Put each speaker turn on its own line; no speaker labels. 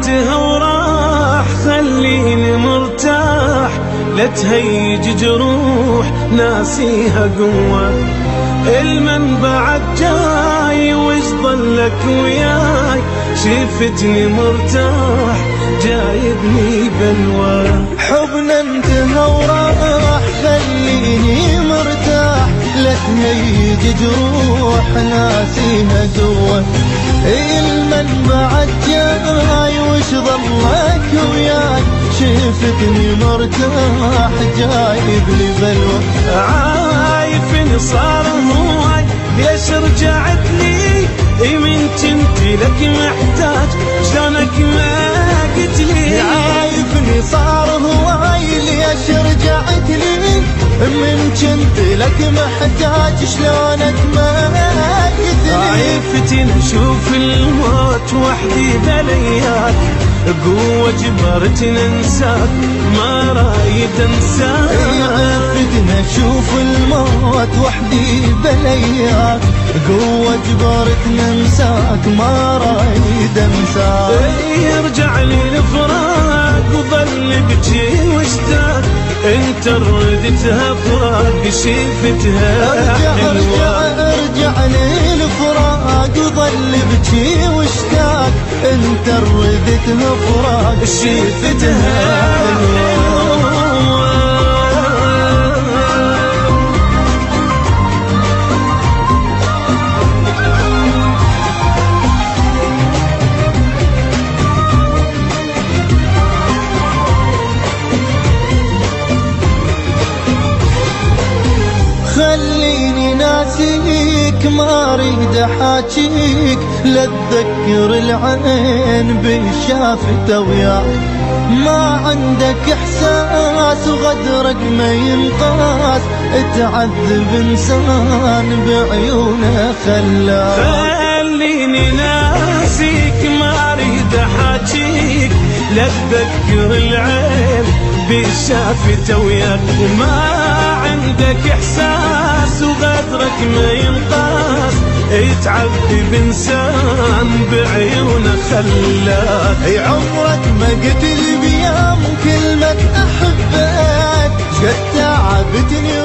انتهى وراح خليني مرتاح، لا تهيج جروح ناسيها قوة. المنبعد جاي وش ظلك وياي، شفتني مرتاح جايبني بلوى.
حبنا انتهى وراح خليني مرتاح، لا تهيج جروح ناسيها قوة. المنبعد جاي وش ظلك وياي، شفتني مرتاح جايب لي بلوى.
عايفني صار هواي ليش رجعت لي، من كنت لك محتاج شلونك ما قلت لي.
عايفني صار هواي ليش رجعت لي، من كنت لك محتاج شلونك ما قلت لي.
عايفتني اشوف الموت وحدي بلياك، قوة جبرتني انساك ما رايد انساك.
عايفتني اشوف الموت وحدي بلياك، قوة جبرتني انساك ما رايد انساك.
يرجع لي الفراق وظل بجي واشتاق، انت ردتها فراق شفتها حلوة.
ارجع لي الفراق وظل بجي واشتاق، انت ردتها فراق
شفتها حلوة.
خليني ناسيك ما اريد احاكيك، لا تذكر العين بالشافته وياك. ما عندك احساس وغدرك ما ينقاس، تعذب انسان بعيونه خلاك.
خليني ناسيك ما اريد احاكيك، لا تذكر العين بالشافته وياك. ما عندك احساس وغدرك ما ينقاس، يتعذب انسان بعيونه خلاك.
اي عمرك ما قتل بيوم كلمة احبك، قد تعبتني